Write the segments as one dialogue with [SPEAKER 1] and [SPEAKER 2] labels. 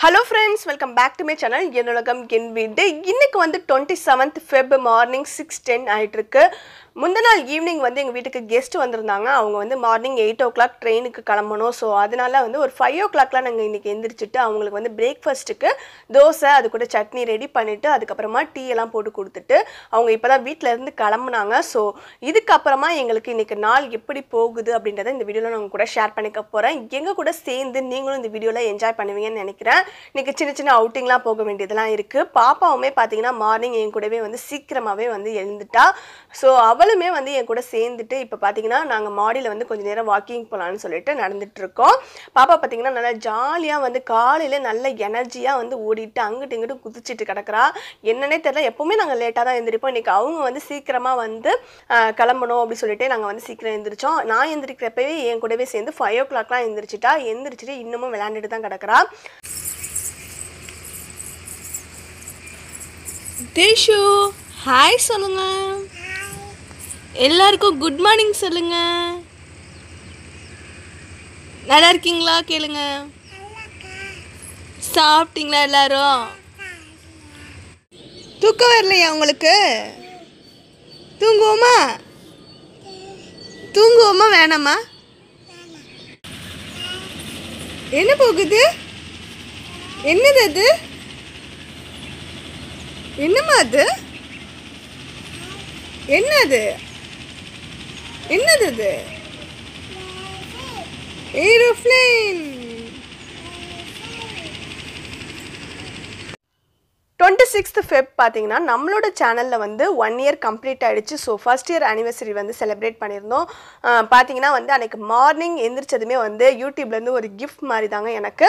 [SPEAKER 1] Hello friends, welcome back to my channel. என்னோலகம் என் வீடு. இன்னைக்கு வந்து 27th Feb morning 6:10 ஆயிட்டு இருக்கு. முந்தின நாள் ஈவினிங் வந்து எங்க வீட்டுக்கு கெஸ்ட் வந்திருந்தாங்க. அவங்க வந்து மார்னிங் 8 o'clock ட்ரெயினுக்கு கிளம்பணும். ஸோ அதனால வந்து ஒரு 5 o'clockலாம் நாங்கள் இன்னைக்கு எந்திரிச்சிட்டு அவங்களுக்கு வந்து பிரேக்ஃபாஸ்ட்டுக்கு தோசை அது கூட சட்னி ரெடி பண்ணிட்டு அதுக்கப்புறமா டீ எல்லாம் போட்டு கொடுத்துட்டு அவங்க இப்போதான் வீட்டில இருந்து கிளம்புனாங்க. ஸோ இதுக்கப்புறமா எங்களுக்கு இன்னைக்கு நாள் எப்படி போகுது அப்படின்றத இந்த வீடியோவில் நான் கூட ஷேர் பண்ணிக்க போகிறேன். எங்கள் கூட சேர்ந்து நீங்களும் இந்த வீடியோவில் என்ஜாய் பண்ணுவீங்கன்னு நினைக்கிறேன். இன்னைக்கு சின்ன சின்ன அவுட்டிங்லாம் போக வேண்டியதெல்லாம் இருக்குது. பாப்பாவுமே பார்த்தீங்கன்னா மார்னிங் என் கூடவே வந்து சீக்கிரமாகவே வந்து எழுந்துட்டா. ஸோ அவளுமே வந்து என் கூட சேர்ந்துட்டு இப்போ பார்த்தீங்கன்னா நாங்கள் மாடியில் வந்து கொஞ்சம் நேரம் வாக்கிங் போகலான்னு சொல்லிட்டு நடந்துட்டு இருக்கோம். பாப்பா பார்த்தீங்கன்னா நல்லா ஜாலியாக வந்து காலையில் நல்ல எனர்ஜியாக வந்து ஓடிட்டு அங்கிட்டு இங்கிட்டு குதிச்சுட்டு கிடக்குறா. என்னன்னே தெரியல, எப்போவுமே நாங்கள் லேட்டாக தான் எழுந்திரிப்போம். இன்றைக்கி அவங்க வந்து சீக்கிரமாக வந்து கிளம்பணும் அப்படின்னு சொல்லிட்டு நாங்கள் வந்து சீக்கிரம் எழுந்திரிச்சோம். நான் எந்திரிக்கிறப்பவே என் கூடவே சேர்ந்து 5 o'clockலாம் எந்திரிச்சிட்டா. எந்திரிச்சிட்டு இன்னமும் விளையாண்டுட்டு தான் கிடக்குறா. தேஷு ஹாய் சொல்லுங்க, எல்லாருக்கும் குட் மார்னிங் சொல்லுங்க. நல்லா இருக்கீங்களா கேளுங்க. சாப்பிட்டீங்களா எல்லாரும்? தூக்கம் வரலையா உங்களுக்கு? தூங்குவோமா? தூங்குவோமா வேணாமா? என்ன போகுது? என்னது அது? என்னம்மா அது? என்னது? என்னது அது? ஏரோப்ளேன். 26th Feb பார்த்தீங்கன்னா நம்மளோட சேனலில் வந்து 1 year கம்ப்ளீட் ஆகிடுச்சு. ஸோ ஃபர்ஸ்ட் இயர் ஆனிவர்சரி வந்து செலிப்ரேட் பண்ணியிருந்தோம். பார்த்தீங்கன்னா வந்து அன்றைக்கி மார்னிங் எந்திரிச்சதுமே வந்து யூடியூப்லேருந்து ஒரு கிஃப்ட் மாதிரி தாங்க எனக்கு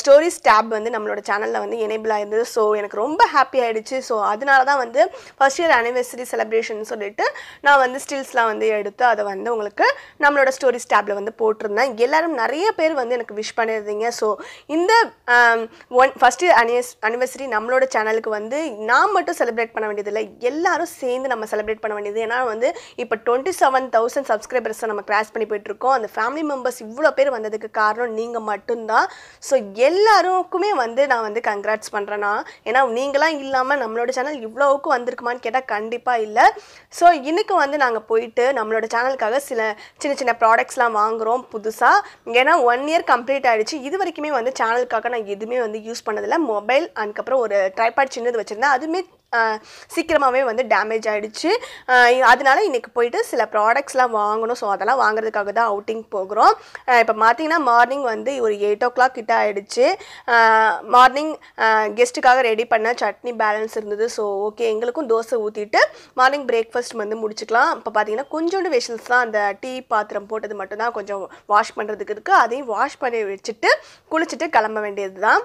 [SPEAKER 1] ஸ்டோரிஸ் டேப் வந்து நம்மளோட சேனலில் வந்து எனேபிள் ஆகிருந்தது. ஸோ எனக்கு ரொம்ப ஹாப்பி ஆகிடுச்சு. ஸோ அதனால தான் வந்து ஃபர்ஸ்ட் இயர் ஆனிவர்சரி செலிப்ரேஷன் சொல்லிட்டு நான் வந்து ஸ்டில்ஸ்லாம் வந்து எடுத்து அதை வந்து உங்களுக்கு நம்மளோட ஸ்டோரிஸ் டேப்பில் வந்து போட்டிருந்தேன். எல்லோரும் நிறைய பேர் வந்து எனக்கு விஷ் பண்ணியிருந்தீங்க. ஸோ இந்த ஃபர்ஸ்ட் இயர் ஆனிவர்சரி நம்மளோட சேனலுக்கு வந்து நான் மட்டும் செலிப்ரேட் பண்ண வேண்டியதில்லை, எல்லாரும் சேர்ந்து நம்ம செலிப்ரேட் பண்ண வேண்டியது. ஏன்னா வந்து இப்போ 27,000 சப்ஸ்கிரைபர்ஸை நம்ம கிராஸ் பண்ணி போயிட்டுருக்கோம். அந்த ஃபேமிலி மெம்பர்ஸ் இவ்வளோ பேர் வந்ததுக்கு காரணம் நீங்கள் மட்டும்தான். ஸோ எல்லாருக்குமே வந்து நான் வந்து கங்க்ராட்ஸ் பண்ணுறேன்னா, ஏன்னா நீங்களாம் இல்லாமல் நம்மளோட சேனல் இவ்வளோவுக்கு வந்திருக்குமான்னு கேட்டால் கண்டிப்பாக இல்லை. ஸோ இன்னைக்கு வந்து நாங்கள் போயிட்டு நம்மளோட சேனலுக்காக சில சின்ன சின்ன ப்ராடக்ட்ஸ்லாம் வாங்குகிறோம் புதுசாக. ஏன்னா 1 year கம்ப்ளீட் ஆகிடுச்சு. இது வரைக்குமே வந்து சேனலுக்காக நான் எதுவுமே வந்து யூஸ் பண்ணதில்லை. மொபைல் அதுக்கப்புறம் ஒரு ட்ரைபாட் சின்னது வச்சுருந்தேன், அதுவுமே சீக்கிரமாகவே வந்து டேமேஜ் ஆகிடுச்சு. அதனால இன்றைக்கி போயிட்டு சில ப்ராடக்ட்ஸ்லாம் வாங்கணும். ஸோ அதெல்லாம் வாங்குறதுக்காக தான் அவுட்டிங் போகிறோம். இப்போ பார்த்தீங்கன்னா மார்னிங் வந்து ஒரு 8 o'clock கிட்ட ஆகிடுச்சு. மார்னிங் கெஸ்ட்டுக்காக ரெடி பண்ண சட்னி பேலன்ஸ் இருந்தது. ஸோ ஓகே, எங்களுக்கும் தோசை ஊற்றிட்டு மார்னிங் பிரேக்ஃபாஸ்ட் வந்து முடிச்சுக்கலாம். இப்போ பார்த்தீங்கன்னா கொஞ்சோண்டு வெஷல்ஸ் தான், அந்த டீ பாத்திரம் போட்டது மட்டும்தான் கொஞ்சம் வாஷ் பண்ணுறதுக்கு இருக்குது. அதையும் வாஷ் பண்ணி வச்சுட்டு குளிச்சுட்டு கிளம்ப வேண்டியது தான்.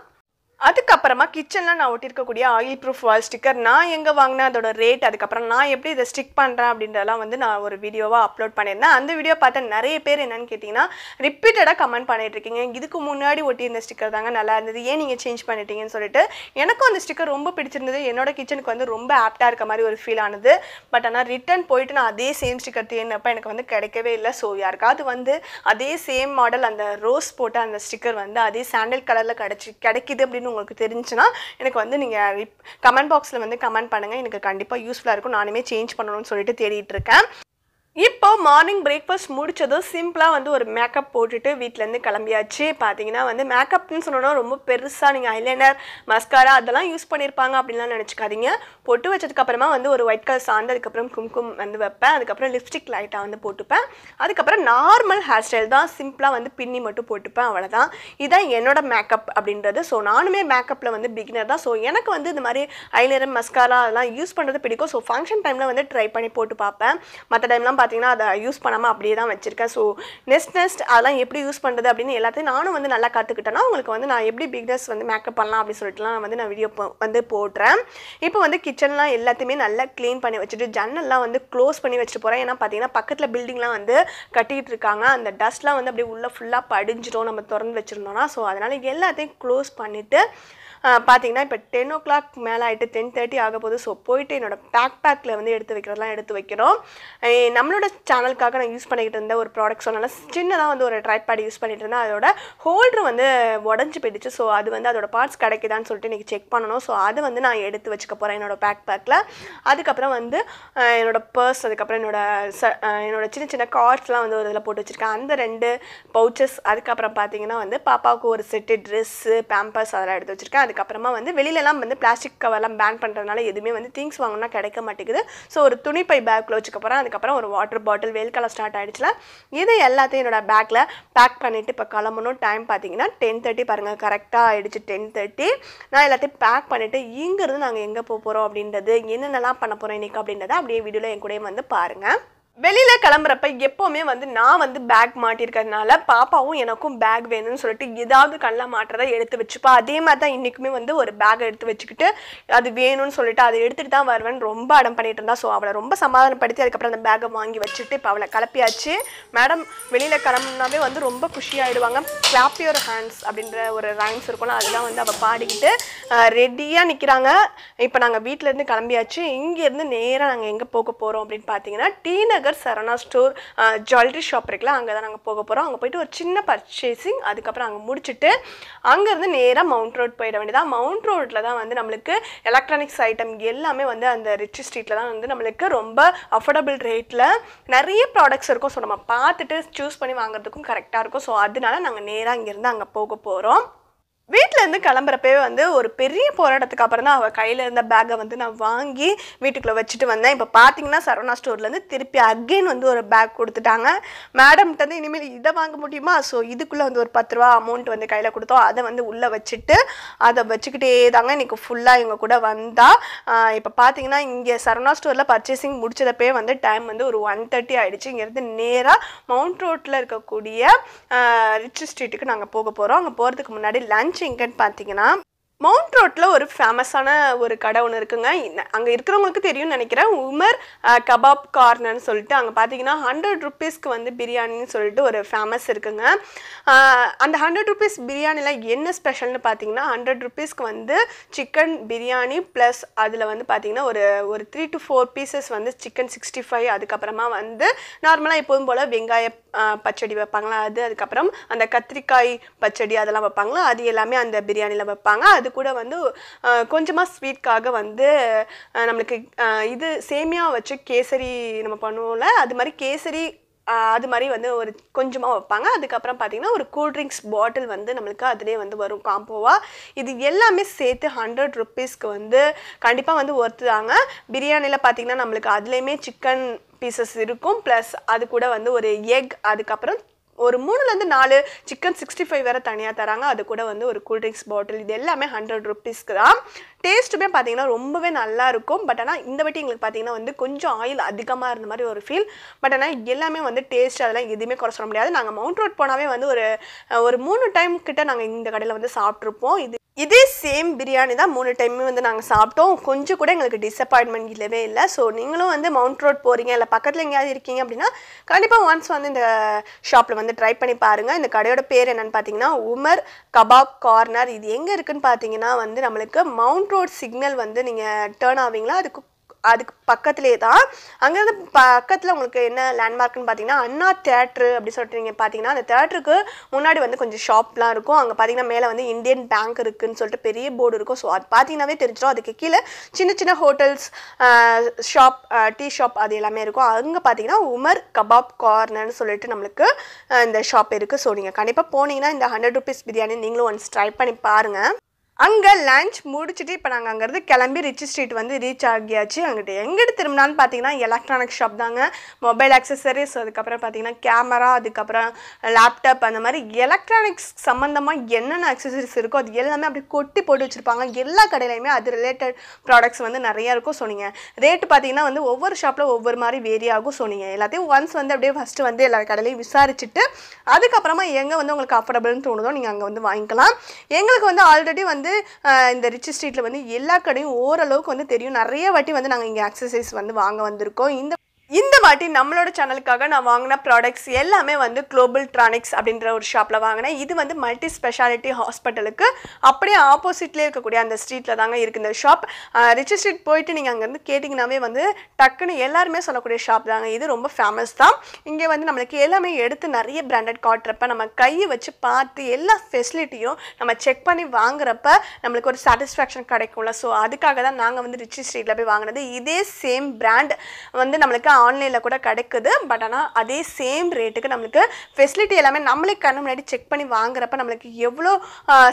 [SPEAKER 1] அதுக்கப்புறமா கிச்சனில் நான் ஒட்டியிருக்கக்கூடிய ஆயில் ப்ரூஃப் வால் ஸ்டிக்கர் நான் எங்கே வாங்கினேன், அதோட ரேட், அதுக்கப்புறம் நான் எப்படி இதை ஸ்டிக் பண்ணுறேன் அப்படின்றதெல்லாம் வந்து நான் ஒரு வீடியோவாக அப்லோட் பண்ணியிருந்தேன். அந்த வீடியோ பார்த்த நிறைய பேர் என்னென்னு கேட்டிங்கன்னா ரிப்பீட்டடாக கமெண்ட் பண்ணிகிட்ருக்கீங்க, இதுக்கு முன்னாடி ஒட்டியிருந்த ஸ்டிக்கர் தாங்க நல்லா இருந்தது, ஏன் நீங்கள் சேஞ்ச் பண்ணிட்டீங்கன்னு சொல்லிட்டு. எனக்கும் அந்த ஸ்டிக்கர் ரொம்ப பிடிச்சிருந்தது. என்னோட கிச்சனுக்கு வந்து ரொம்ப ஆப்டாக இருக்க மாதிரி ஒரு ஃபீல் ஆனது. பட் ஆனால் ரிட்டன் போயிட்டு நான் அதே சேம் ஸ்டிக்கர் தேடினப்போ எனக்கு வந்து கிடைக்கவே இல்லை. ஸோ யாருக்காவது வந்து அதே சேம் மாடல் அந்த ரோஸ் போட்ட அந்த ஸ்டிக்கர் வந்து அதே சாண்டல் கலரில் கிடைக்குது அப்படின்னு உங்களுக்கு தெரிஞ்சுன்னா எனக்கு வந்து நீங்கள் கமெண்ட் பாக்ஸில் வந்து கமெண்ட் பண்ணுங்கள். எனக்கு கண்டிப்பாக யூஸ்ஃபுல்லாக இருக்கும். நானுமே சேஞ்ச் பண்ணணும்னு சொல்லிட்டு தேடிட்டு இருக்கேன். இப்போ மார்னிங் பிரேக்ஃபாஸ்ட் முடிச்சதும் சிம்பிளாக வந்து ஒரு மேக்கப் போட்டுட்டு வீட்டிலேருந்து கிளம்பியாச்சு. பார்த்தீங்கன்னா வந்து மேக்கப்னு சொன்னோன்னா ரொம்ப பெருசாக நீங்கள் ஐலைனர் மஸ்காரா அதெல்லாம் யூஸ் பண்ணியிருப்பாங்க அப்படின்லாம் நினச்சிக்காதீங்க. பொட்டு வச்சதுக்கப்புறமா வந்து ஒரு ஒயிட் கலர் சாந்து, அதுக்கப்புறம் கும்கும் வந்து வைப்பேன், அதுக்கப்புறம் லிப்ஸ்டிக் லைட்டாக வந்து போட்டுப்பேன், அதுக்கப்புறம் நார்மல் ஹேர் ஸ்டைல் தான், சிம்பிளாக வந்து பின்னி மட்டும் போட்டுப்பேன், அவ்வளோதான். இதுதான் என்னோட மேக்கப் அப்படின்றது. ஸோ நானுமே மேக்கப்பில் வந்து பிகினர் தான். ஸோ எனக்கு வந்து இந்த மாதிரி ஐலைனர் மஸ்காரா அதெல்லாம் யூஸ் பண்ணுறது பிடிக்கும். ஸோ ஃபங்க்ஷன் டைமில் வந்து ட்ரை பண்ணி போட்டு பார்ப்பேன். மற்ற டைம்லாம் பார்த்தீங்கன்னா அதை யூஸ் பண்ணாமல் அப்படியே தான் வச்சுருக்கேன். ஸோ நெக்ஸ்ட் அதெல்லாம் எப்படி யூஸ் பண்ணுறது அப்படின்னு எல்லாத்தையும் நானும் வந்து நல்லா கற்றுக்கிட்டேன்னா உங்களுக்கு வந்து நான் எப்படி பிகினர்ஸ் வந்து மேக்கப் பண்ணலாம் அப்படின்னு சொல்லிட்டுலாம் வந்து நான் வீடியோ வந்து போடுறேன். இப்போ வந்து கிச்சன்லாம் எல்லாத்தையுமே நல்லா க்ளீன் பண்ணி வச்சுட்டு ஜன்னல்லாம் வந்து க்ளோஸ் பண்ணி வச்சுட்டு போகிறேன். ஏன்னா பார்த்தீங்கன்னா பக்கத்தில் பில்டிங்லாம் வந்து கட்டிகிட்டு இருக்காங்க, அந்த டஸ்ட்லாம் வந்து அப்படியே உள்ளே ஃபுல்லாக படிஞ்சிடும் நம்ம திறந்து வச்சுருந்தோன்னா. ஸோ அதனால் எல்லாத்தையும் க்ளோஸ் பண்ணிவிட்டு பார்த்தீங்கன்னா இப்போ 10 o'clock மேலே ஆகிட்டு 10:30 ஆக போகுது. ஸோ போயிட்டு என்னோடய பேக்கில் வந்து எடுத்து வைக்கிறதெல்லாம் எடுத்து வைக்கிறோம். நம்மளோட சேனலுக்காக நான் யூஸ் பண்ணிக்கிட்டு இருந்த ஒரு ப்ராடக்ட் சொன்னால சின்னதாக வந்து ஒரு ட்ரைபேட் யூஸ் பண்ணிட்டு இருந்தேன். அதோட ஹோல்டர் வந்து உடஞ்சி போயிடுச்சு. ஸோ அது வந்து அதோட பார்ட்ஸ் கிடைக்குதான்னு சொல்லிட்டு இன்றைக்கி செக் பண்ணணும். ஸோ அதை வந்து நான் எடுத்து வச்சுக்க போகிறேன் என்னோடய பேக்கில். அதுக்கப்புறம் வந்து என்னோடய பர்ஸ், அதுக்கப்புறம் என்னோட சின்ன சின்ன கார்ட்ஸ்லாம் வந்து ஒரு இதில் போட்டு வச்சுருக்கேன். அந்த 2 பவுச்சஸ், அதுக்கப்புறம் பார்த்தீங்கன்னா வந்து பாப்பாவுக்கு ஒரு செட்டு ட்ரெஸ்ஸு, பேம்பர்ஸ் அதெல்லாம் எடுத்து வச்சுருக்கேன். அதுக்கப்புறமா வந்து வெளியிலலாம் வந்து பிளாஸ்டிக் கவர்லாம் பேன் பண்ணுறதுனால எதுவுமே வந்து திங்ஸ் வாங்கினா கிடைக்க மாட்டேங்குது. ஸோ ஒரு துணிப்பை பேக்கில் வச்சுக்க போகிறேன். அதுக்கப்புறம் ஒரு வாட்டர் பாட்டில், வெயில் காலம் ஸ்டார்ட் ஆகிடுச்சுல, இது எல்லாத்தையும் என்னோட பேக்கில் பேக் பண்ணிவிட்டு இப்போ கிளம்பணும். டைம் பார்த்தீங்கன்னா 10:30 பாருங்கள், கரெக்டாக ஆகிடுச்சு 10:30. நான் எல்லாத்தையும் பேக் பண்ணிவிட்டு இங்கேருந்து நாங்கள் எங்கே போக போகிறோம் அப்படின்றது, என்னென்னலாம் பண்ண போகிறோம் இன்றைக்கி அப்படின்றத அப்படியே வீடியோவில் என் கூடயே வந்து பாருங்கள். வெளியில் கிளம்புறப்ப எப்போவுமே வந்து நான் வந்து பேக் மாட்டியிருக்கிறதுனால பாப்பாவும் எனக்கும் பேக் வேணும்னு சொல்லிட்டு ஏதாவது கண்ணில் மாட்டுறதை எடுத்து வச்சுப்பா. அதே மாதிரி தான் இன்றைக்குமே வந்து ஒரு பேக் எடுத்து வச்சுக்கிட்டு அது வேணும்னு சொல்லிட்டு அதை எடுத்துகிட்டு தான் வருவேன்னு ரொம்ப அடம் பண்ணிட்டு இருந்தா. ஸோ அவளை ரொம்ப சமாதானப்படுத்தி அதுக்கப்புறம் அந்த பேக்கை வாங்கி வச்சுட்டு இப்போ அவளை கிளப்பியாச்சு. மேடம் வெளியில் கிளம்புனாவே வந்து ரொம்ப குஷியாகிடுவாங்க. கிளாப் யுவர் ஹேண்ட்ஸ் அப்படின்ற ஒரு ரைம்ஸ் இருக்கும்ல, அதெல்லாம் வந்து அவள் பாடிக்கிட்டு ரெடியாக நிற்கிறாங்க. இப்போ நாங்கள் வீட்டிலேருந்து கிளம்பியாச்சு. இங்கேருந்து நேராக நாங்கள் எங்கே போக போகிறோம் அப்படின்னு பார்த்தீங்கன்னா டி நகர் சரவணா ஸ்டோர் ஜுவல்லரி ஷாப் இருக்குல்ல, அங்கே தான் நாங்கள் போக போகிறோம். அங்கே போயிட்டு ஒரு சின்ன பர்ச்சேசிங், அதுக்கப்புறம் அங்கே முடிச்சுட்டு அங்கேருந்து நேராக மவுண்ட் ரோட் போயிட வேண்டியதான். மவுண்ட் ரோட்டில் தான் வந்து நம்மளுக்கு எலக்ட்ரானிக்ஸ் ஐட்டம் எல்லாமே வந்து அந்த ரிச் ஸ்ட்ரீட்டில் தான் வந்து நம்மளுக்கு ரொம்ப அஃபோர்டபுள் ரேட்டில் நிறைய ப்ராடக்ட்ஸ் இருக்கும். ஸோ நம்ம பார்த்துட்டு சூஸ் பண்ணி வாங்குறதுக்கும் கரெக்டாக இருக்கும். ஸோ அதனால நாங்கள் நேராக இங்கேருந்து அங்கே போக போகிறோம். வீட்டிலேருந்து கிளம்புறப்பவே வந்து ஒரு பெரிய போராட்டத்துக்கு அப்புறம் தான் அவள் கையில் இருந்த பேக்கை வந்து நான் வாங்கி வீட்டுக்குள்ளே வச்சுட்டு வந்தேன். இப்போ பார்த்தீங்கன்னா சரவணா ஸ்டோர்லேருந்து திருப்பி அகெயின் வந்து ஒரு பேக் கொடுத்துட்டாங்க. மேடம்கிட்ட வந்து இனிமேல் இதை வாங்க முடியுமா, ஸோ இதுக்குள்ளே வந்து ஒரு 10 ரூபா அமௌண்ட் வந்து கையில் கொடுத்தோம். அதை வந்து உள்ளே வச்சுட்டு அதை வச்சுக்கிட்டே தாங்க இன்றைக்கி ஃபுல்லாக இவங்க கூட வந்தால். இப்போ பார்த்தீங்கன்னா இங்கே சரவணா ஸ்டோரில் பர்ச்சேசிங் முடிச்சதப்பே வந்து டைம் வந்து ஒரு 1:30 ஆகிடுச்சு. இங்கேருந்து நேராக மவுண்ட் ரோட்டில் இருக்கக்கூடிய ரிச் ஸ்ட்ரீட்டுக்கு நாங்கள் போக போகிறோம். அங்கே போகிறதுக்கு முன்னாடி லஞ்ச் எங்கன்னு பார்த்தீங்கன்னா மவுண்ட் ரோட்டில் ஒரு ஃபேமஸான ஒரு கடை ஒன்று இருக்குங்க. அங்கே இருக்கிறவங்களுக்கு தெரியும்னு நினைக்கிறேன். உமர் கபாப் கார்னர்னு சொல்லிட்டு அங்கே பார்த்தீங்கன்னா 100 rupeesக்கு வந்து பிரியாணின்னு சொல்லிட்டு ஒரு ஃபேமஸ் இருக்குங்க. அந்த 100 rupees பிரியாணியில் என்ன ஸ்பெஷல்னு பார்த்தீங்கன்னா 100 rupeesக்கு வந்து சிக்கன் பிரியாணி ப்ளஸ் அதில் வந்து பார்த்தீங்கன்னா ஒரு 3 to 4 pieces வந்து சிக்கன் 65, அதுக்கப்புறமா வந்து நார்மலாக எப்போதும் போல் வெங்காய பச்சடி வைப்பாங்களா அது, அதுக்கப்புறம் அந்த கத்திரிக்காய் பச்சடி அதெல்லாம் வைப்பாங்களா அது எல்லாமே அந்த பிரியாணியில் வைப்பாங்க. அது கூட வந்து கொஞ்சமாக ஸ்வீட்காக வந்து நம்மளுக்கு இது சேமியா வச்சு கேசரி நம்ம பண்ணுவோம்ல, அது மாதிரி கேசரி அது மாதிரி வந்து ஒரு கொஞ்சமாக வைப்பாங்க. அதுக்கப்புறம் பார்த்திங்கன்னா ஒரு கூல்ட்ரிங்க்ஸ் பாட்டில் வந்து நம்மளுக்கு அதிலே வந்து வரும் காம்போவாக. இது எல்லாமே சேர்த்து 100 rupeesக்கு வந்து கண்டிப்பாக வந்து ஒர்த்து தாங்க. பிரியாணியில் பார்த்திங்கன்னா நம்மளுக்கு அதுலேயுமே சிக்கன் பீசஸ் இருக்கும், ப்ளஸ் அது கூட வந்து ஒரு எக், அதுக்கப்புறம் ஒரு 3-4 சிக்கன் 65 வேறு தனியாக தராங்க. அது கூட வந்து ஒரு கூல்ட்ரிங்க்ஸ் பாட்டில். இது எல்லாமே 100 rupeesக்கு தான். டேஸ்ட்டுமே பார்த்தீங்கன்னா ரொம்பவே நல்லா இருக்கும். பட் ஆனால் இந்த வாட்டி எங்களுக்கு பார்த்தீங்கன்னா வந்து கொஞ்சம் ஆயில் அதிகமாக இருந்த மாதிரி ஒரு ஃபீல். பட் ஆனால் எல்லாமே வந்து டேஸ்ட் அதெல்லாம் எதுவுமே குறை சொல்ல முடியாது. நாங்கள் மவுண்ட் ரோட் போனாவே வந்து ஒரு 3 டைம் கிட்ட நாங்கள் இந்த கடையில் வந்து சாப்பிட்ருப்போம். இதே சேம் பிரியாணி தான் 3 டைமே வந்து நாங்கள் சாப்பிட்டோம். கொஞ்சம் கூட எங்களுக்கு டிசப்பாயின்மெண்ட் இல்லவே இல்லை. ஸோ நீங்களும் வந்து மவுண்ட் ரோட் போகிறீங்க இல்லை பக்கத்தில் எங்கேயாவது இருக்கீங்க அப்படின்னா கண்டிப்பாக ஒன்ஸ் வந்து இந்த ஷாப்பில் வந்து ட்ரை பண்ணி பாருங்கள். இந்த கடையோட பேர் என்னென்னு பார்த்தீங்கன்னா உமர் கபாப் கார்னர். இது எங்கே இருக்குதுன்னு பார்த்தீங்கன்னா வந்து நம்மளுக்கு மவுண்ட் ரோட் சிக்னல் வந்து நீங்கள் டேர்ன் ஆவீங்களா அதுக்கு பக்கத்துலேயே தான். அங்கேருந்து பக்கத்தில் உங்களுக்கு என்ன லேண்ட்மார்க்னு பார்த்தீங்கன்னா அண்ணா தேட்ரு அப்படி சொல்லிட்டு நீங்கள் பார்த்தீங்கன்னா அந்த தேட்டருக்கு முன்னாடி வந்து கொஞ்சம் ஷாப்லாம் இருக்கும். அங்கே பார்த்தீங்கன்னா மேலே வந்து இந்தியன் பேங்க் இருக்குதுன்னு சொல்லிட்டு பெரிய போர்டு இருக்கும். ஸோ அது பார்த்தீங்கன்னாவே தெரிஞ்சிடும். அதுக்கு கீழே சின்ன சின்ன ஹோட்டல்ஸ், ஷாப், டீ ஷாப் அது எல்லாமே இருக்கும். அங்கே பார்த்தீங்கன்னா உமர் கபாப் கார்னர்னு சொல்லிட்டு நம்மளுக்கு இந்த ஷாப் இருக்குது. ஸோ நீங்கள் கண்டிப்பாக போனீங்கன்னா இந்த 100 rupees பிரியாணி நீங்களும் ஒன்ஸ் ட்ரை பண்ணி பாருங்கள். அங்கே லஞ்ச் முடிச்சுட்டு இப்போ நாங்கள் அங்கேருந்து கிளம்பி ரிச் ஸ்ட்ரீட் வந்து ரீச் ஆகியாச்சு. அங்கிட்ட எங்கிட்ட திரும்பினான்னு பார்த்தீங்கன்னா எலக்ட்ரானிக் ஷாப் தாங்க. மொபைல் ஆக்சசரிஸ், அதுக்கப்புறம் பார்த்தீங்கன்னா கேமரா, அதுக்கப்புறம் லேப்டாப், அந்த மாதிரி எலக்ட்ரானிக்ஸ் சம்மந்தமாக என்னென்ன ஆக்சசரிஸ் இருக்கோ அது எல்லாமே அப்படி கொட்டி போட்டு வச்சுருப்பாங்க. எல்லா கடையிலையுமே அது ரிலேட்டட் ப்ராடக்ட்ஸ் வந்து நிறையா இருக்கும். ஸோ நீங்கள் ரேட்டு பார்த்தீங்கன்னா வந்து ஒவ்வொரு ஷாப்பில் ஒவ்வொரு மாதிரி வேரி ஆகும். ஸோ நீங்கள் எல்லாத்தையும் ஒன்ஸ் வந்து அப்படியே ஃபஸ்ட்டு வந்து எல்லா கடையிலையும் விசாரிச்சுட்டு அதுக்கப்புறமா எங்கே வந்து உங்களுக்கு அஃபோர்டபுள்னு தோணுதோ நீங்கள் அங்கே வந்து வாங்கிக்கலாம். எங்களுக்கு வந்து ஆல்ரெடி வந்து இந்த ரிச் ஸ்ட்ரீட்டில் வந்து எல்லா கடையும் ஓரளவுக்கு வந்து தெரியும். நிறைய வாட்டி வந்து நாங்கள் இங்கே ஆக்சசரிஸ் வந்து வாங்க வந்திருக்கோம். இந்த வாட்டி நம்மளோட சேனலுக்காக நான் வாங்கின ப்ராடக்ட்ஸ் எல்லாமே வந்து குளோபல் ட்ரானிக்ஸ் அப்படின்ற ஒரு ஷாப்பில் வாங்கினேன். இது வந்து மல்டி ஸ்பெஷாலிட்டி ஹாஸ்பிட்டலுக்கு அப்படியே ஆப்போசிட்லேயே இருக்கக்கூடிய அந்த ஸ்ட்ரீட்டில் தாங்க இருக்குது இந்த ஷாப். ரிச் ஸ்ட்ரீட் போயிட்டு நீங்கள் அங்கேருந்து கேட்டிங்கனாவே வந்து டக்குன்னு எல்லாருமே சொல்லக்கூடிய ஷாப் தாங்க. இது ரொம்ப ஃபேமஸ் தான். இங்கே வந்து நம்மளுக்கு எல்லாமே எடுத்து நிறைய பிராண்டட் காட்டுறப்ப நம்ம கையை வச்சு பார்த்து எல்லா ஃபெசிலிட்டியும் நம்ம செக் பண்ணி வாங்குறப்ப நம்மளுக்கு ஒரு சாட்டிஸ்ஃபேக்ஷன் கிடைக்கும்ல. ஸோ அதுக்காக தான் நாங்கள் வந்து ரிச் ஸ்ட்ரீட்டில் போய் வாங்கினது. இதே சேம் பிராண்ட் வந்து நம்மளுக்கு ஆன்லைனில் கூட கிடைக்குது. பட் ஆனால் அதே சேம் ரேட்டுக்கு நம்மளுக்கு ஃபெசிலிட்டி எல்லாமே நம்மளே கண்ணு முன்னாடி செக் பண்ணி வாங்குறப்ப நம்மளுக்கு எவ்வளோ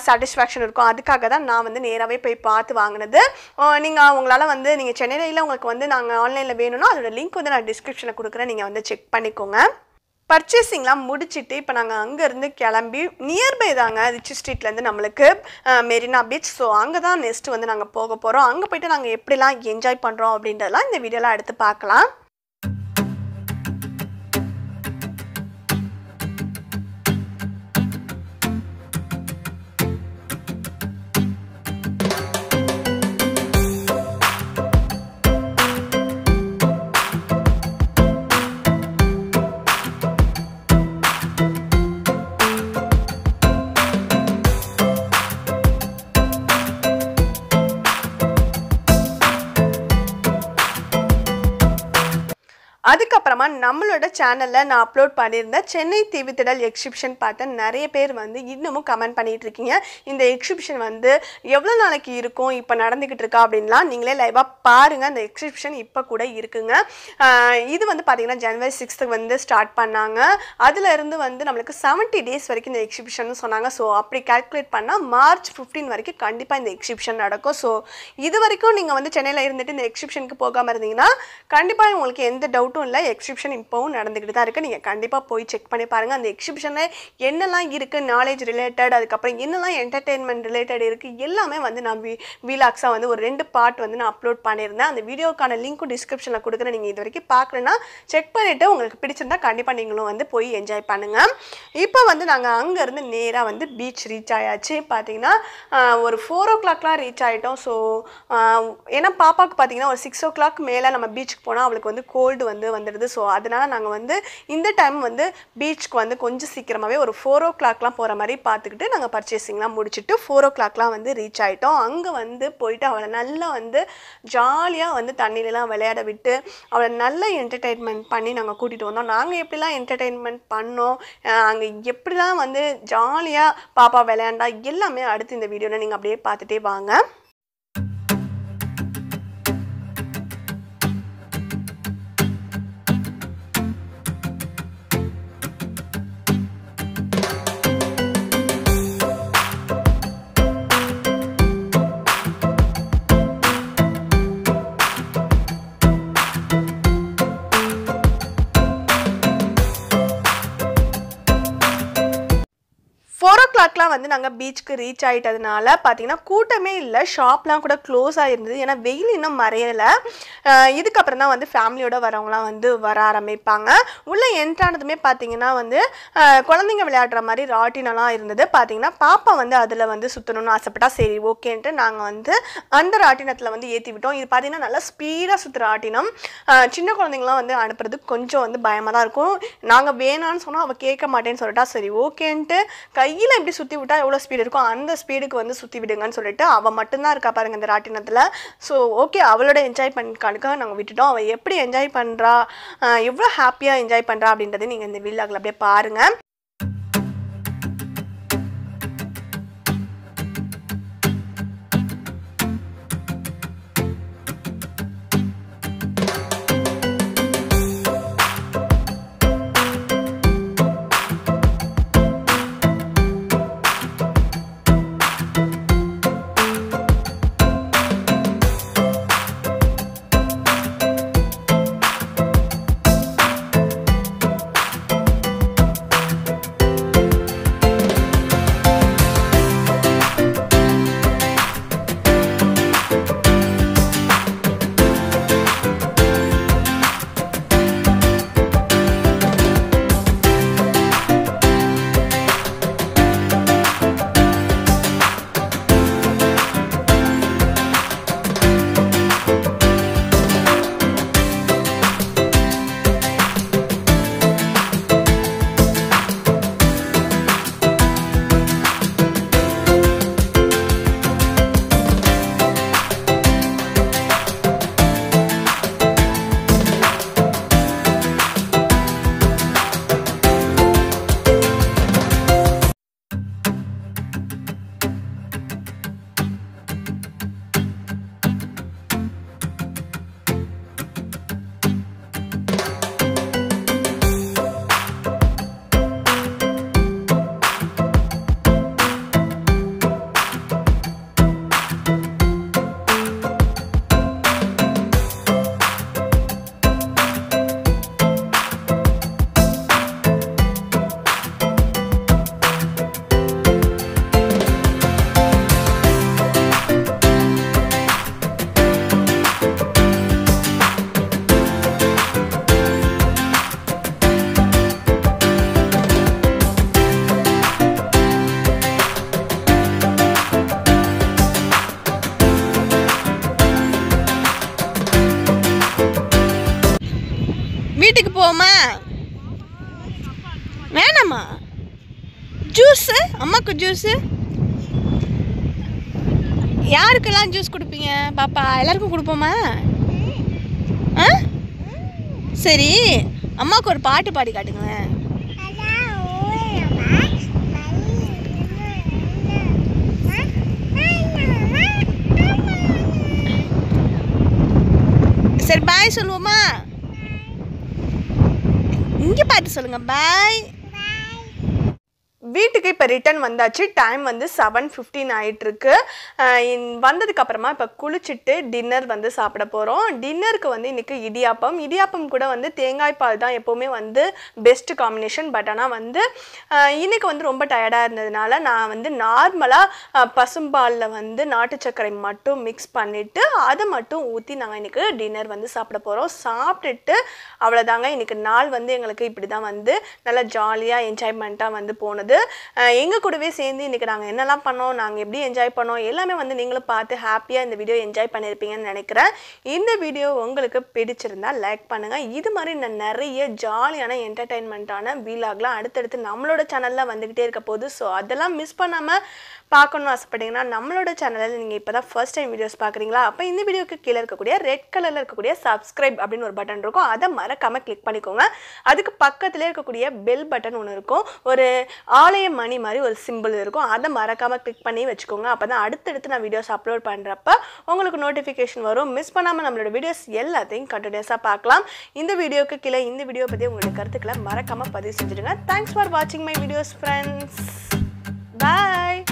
[SPEAKER 1] சாட்டிஸ்ஃபேக்ஷன் இருக்கும். அதுக்காக தான் நான் வந்து நேராகவே போய் பார்த்து வாங்கினது. நீங்கள் உங்களால் வந்து நீங்கள் சென்னையில் உங்களுக்கு வந்து நாங்கள் ஆன்லைனில் வேணும்னா அதோட லிங்க் வந்து நான் டிஸ்கிரிப்ஷனில் கொடுக்குறேன், நீங்கள் வந்து செக் பண்ணிக்கோங்க. பர்ச்சேசிங்லாம் முடிச்சுட்டு இப்போ நாங்கள் அங்கேருந்து கிளம்பி நியர்பை தாங்க ரிச் ஸ்ட்ரீட்லேருந்து நம்மளுக்கு மெரினா பீச். ஸோ அங்கே தான் நெக்ஸ்ட் வந்து நாங்கள் போக போகிறோம். அங்கே போய்ட்டு நாங்கள் எப்படிலாம் என்ஜாய் பண்ணுறோம் அப்படின்றதெல்லாம் இந்த வீடியோலாம் எடுத்து பார்க்கலாம். அதுக்கப்புறமா நம்மளோட சேனலில் நான் அப்லோட் பண்ணியிருந்தேன் சென்னை தீவுத்திடல் எக்ஸிபிஷன் பார்த்து நிறைய பேர் வந்து இன்னமும் கமெண்ட் பண்ணிகிட்டு இருக்கீங்க. இந்த எக்ஸிபிஷன் வந்து எவ்வளோ நாளைக்கு இருக்கும், இப்போ நடந்துக்கிட்டு இருக்கா அப்படின்லாம் நீங்களே லைவாக பாருங்கள். அந்த எக்ஸிபிஷன் இப்போ கூட இருக்குங்க. இது வந்து பார்த்திங்கன்னா January 6th வந்து ஸ்டார்ட் பண்ணாங்க. அதிலிருந்து வந்து நம்மளுக்கு 70 days வரைக்கும் இந்த எக்ஸிபிஷன் சொன்னாங்க. ஸோ அப்படி கால்குலேட் பண்ணால் March 15 வரைக்கும் கண்டிப்பாக இந்த எக்ஸிபிஷன் நடக்கும். ஸோ இது வரைக்கும் நீங்கள் வந்து சென்னையில் இருந்துட்டு இந்த எக்ஸிபிஷனுக்கு போகாமல் இருந்தீங்கன்னா கண்டிப்பாக உங்களுக்கு எந்த டவுட்டும் இல்லை. எக்ஸிபிஷன் இப்போவும் நடந்துக்கிட்டு தான் இருக்குது. நீங்கள் கண்டிப்பாக போய் செக் பண்ணி பாருங்கள். அந்த எக்ஸிபிஷனில் என்னெல்லாம் இருக்குது, நாலேஜ் ரிலேட்டட், அதுக்கப்புறம் என்னெல்லாம் என்டர்டெயின்மெண்ட் ரிலேட்டட் இருக்குது எல்லாமே வந்து நான் வீலாக்ஸாக வந்து ஒரு 2 பார்ட் வந்து நான் அப்லோட் பண்ணியிருந்தேன். அந்த வீடியோக்கான லிங்க்கும் டிஸ்கிரிப்ஷனில் கொடுக்குறேன். நீங்கள் இது வரைக்கும் பார்க்கலன்னா செக் பண்ணிவிட்டு உங்களுக்கு பிடிச்சிருந்தா கண்டிப்பாக நீங்களும் வந்து போய் என்ஜாய் பண்ணுங்கள். இப்போ வந்து நாங்கள் அங்கேருந்து நேராக வந்து பீச் ரீச் ஆயாச்சு. பார்த்தீங்கன்னா ஒரு 4 o'clockலாம் ரீச் ஆகிட்டோம். ஸோ ஏன்னா பாப்பாவுக்கு பார்த்தீங்கன்னா ஒரு 6 o'clock மேலே நம்ம பீச்சுக்கு போனால் அவளுக்கு வந்து கோல்டு வந்து வந்துடுது. ஸோ அதனால் நாங்கள் வந்து இந்த டைம் வந்து பீச்சுக்கு வந்து கொஞ்சம் சீக்கிரமாகவே ஒரு 4 o'clockலாம் போகிற மாதிரி பார்த்துக்கிட்டு நாங்கள் பர்ச்சேசிங்லாம் முடிச்சுட்டு 4 o'clockலாம் வந்து ரீச் ஆகிட்டோம். அங்கே வந்து போயிட்டு அவளை நல்லா வந்து ஜாலியாக வந்து தண்ணியிலலாம் விளையாட விட்டு அவளை நல்லா என்டர்டெயின்மெண்ட் பண்ணி நாங்கள் கூட்டிகிட்டு வந்தோம். நாங்கள் எப்படிலாம் என்டர்டெயின்மெண்ட் பண்ணோம், அங்கே எப்படிலாம் வந்து ஜாலியாக பாப்பா விளையாண்டா எல்லாமே அடுத்து இந்த வீடியோவில் நீங்கள் அப்படியே பார்த்துட்டே வாங்க. வந்து நாங்கள் பீச்சுக்கு ரீச் ஆகிட்டதுனால பார்த்தீங்கன்னா கூட்டமே இல்லை, ஷாப்லாம் கூட க்ளோஸ் ஆகிருந்தது. ஏன்னா வெயில் இன்னும் மறையலை. இதுக்கப்புறம் தான் வந்து ஃபேமிலியோட வரவங்களாம் வந்து வர ஆரம்பிப்பாங்க. உள்ளே என்ட்ரானதுமே பார்த்தீங்கன்னா வந்து குழந்தைங்க விளையாடுற மாதிரி ராட்டினெல்லாம் இருந்தது. பார்த்தீங்கன்னா பாப்பா வந்து அதில் வந்து சுற்றணும்னு ஆசைப்பட்டா சரி ஓகேன்ட்டு நாங்கள் வந்து அந்த ராட்டினத்தில் வந்து ஏற்றி விட்டோம். இது பார்த்தீங்கன்னா நல்லா ஸ்பீடாக சுற்றுற ராட்டினம். சின்ன குழந்தைங்களாம் வந்து அனுப்புறதுக்கு கொஞ்சம் வந்து பயமாக தான் இருக்கும். நாங்கள் வேணான்னு சொன்னால் அவள் கேட்க மாட்டேன்னு சொல்லிட்டா சரி ஓகேன்ட்டு கையில் எப்படி சுற்றி விட்டால் எவ்வளோ ஸ்பீடு இருக்கும் அந்த ஸ்பீடுக்கு வந்து சுற்றி விடுங்கன்னு சொல்லிட்டு அவள் மட்டும்தான் இருக்கா பாருங்கள் இந்த ராட்டினத்தில். ஸோ ஓகே அவளோட என்ஜாய் பண்ணிக்கானுக்காக நாங்கள் விட்டுட்டோம். அவள் எப்படி என்ஜாய் பண்ணுறா, எவ்வளோ ஹாப்பியாக என்ஜாய் பண்ணுறா அப்படின்றத நீங்கள் இந்த வீடியோவில் அப்படியே பாருங்கள். அம்மாவுக்கு ஜூஸு யாருக்கெல்லாம் ஜூஸ் கொடுப்பீங்க பாப்பா? எல்லாருக்கும் கொடுப்போமா? ஆ சரி, அம்மாவுக்கு ஒரு பாட்டு பாடி காட்டுங்களேன். சரி பாய் சொல்லுவோமா? இங்கே பார்த்து சொல்லுங்க பாய். வீட்டுக்கு இப்போ ரிட்டன் வந்தாச்சு. டைம் வந்து 7:15 ஆகிட்டுருக்கு. வந்ததுக்கப்புறமா இப்போ குளிச்சுட்டு டின்னர் வந்து சாப்பிட போகிறோம். டின்னருக்கு வந்து இன்றைக்கி இடியாப்பம் கூட வந்து தேங்காய் பால் தான் எப்போவுமே வந்து பெஸ்ட்டு காம்பினேஷன். பட் ஆனால் வந்து இன்றைக்கி வந்து ரொம்ப டயர்டாக இருந்ததுனால நான் வந்து நார்மலாக பசும்பாலில் வந்து நாட்டு சர்க்கரை மட்டும் மிக்ஸ் பண்ணிவிட்டு அதை மட்டும் ஊற்றி நாங்கள் இன்றைக்கி டின்னர் வந்து சாப்பிட போகிறோம். சாப்பிட்டுட்டு அவ்வளோதாங்க. இன்றைக்கி நாள் வந்து எங்களுக்கு இப்படி தான் வந்து நல்லா ஜாலியாக என்ஜாய்மெண்ட்டாக வந்து போனது. எங்கள் கூடவே சேர்ந்து இன்றைக்கி நாங்கள் என்னெல்லாம் பண்ணோம், நாங்கள் எப்படி என்ஜாய் பண்ணோம் எல்லாமே வந்து நீங்களும் பார்த்து ஹாப்பியாக இந்த வீடியோ என்ஜாய் பண்ணியிருப்பீங்கன்னு நினைக்கிறேன். இந்த வீடியோ உங்களுக்கு பிடிச்சிருந்தால் லைக் பண்ணுங்கள். இது மாதிரி நான் நிறைய ஜாலியான என்டர்டெயின்மெண்ட்டான வீலாக்லாம் அடுத்தடுத்து நம்மளோட சேனலில் வந்துக்கிட்டே இருக்க போகுது. ஸோ அதெல்லாம் மிஸ் பண்ணாமல் பார்க்கணுன்னு ஆசைப்பட்டீங்கன்னா நம்மளோட சேனலில் நீங்கள் இப்போ தான் ஃபர்ஸ்ட் டைம் வீடியோஸ் பார்க்குறீங்களா? அப்போ இந்த வீடியோக்கு கீழே இருக்கக்கூடிய ரெட் கலரில் இருக்கக்கூடிய சப்ஸ்கிரைப் அப்படின்னு ஒரு பட்டன் இருக்கும். அதை மறக்காமல் கிளிக் பண்ணிக்கோங்க. அதுக்கு பக்கத்திலே இருக்கக்கூடிய பெல் பட்டன் ஒன்று இருக்கும். ஒரு ஆலய மணி மாதிரி ஒரு சிம்பிள் இருக்கும். அதை மறக்காமல் கிளிக் பண்ணி வச்சுக்கோங்க. அப்போ தான் அடுத்தடுத்து நான் வீடியோஸ் அப்லோட் பண்ணுறப்ப உங்களுக்கு நோட்டிஃபிகேஷன் வரும். மிஸ் பண்ணாமல் நம்மளோட வீடியோஸ் எல்லாத்தையும் கண்டினியூஸாக பார்க்கலாம். இந்த வீடியோக்கு கீழே இந்த வீடியோ பற்றி உங்களுடைய கருத்துக்களை மறக்காமல் பதிவு செஞ்சுடுங்க. தேங்க்ஸ் ஃபார் வாட்சிங் மை வீடியோஸ் ஃப்ரெண்ட்ஸ். பாய்.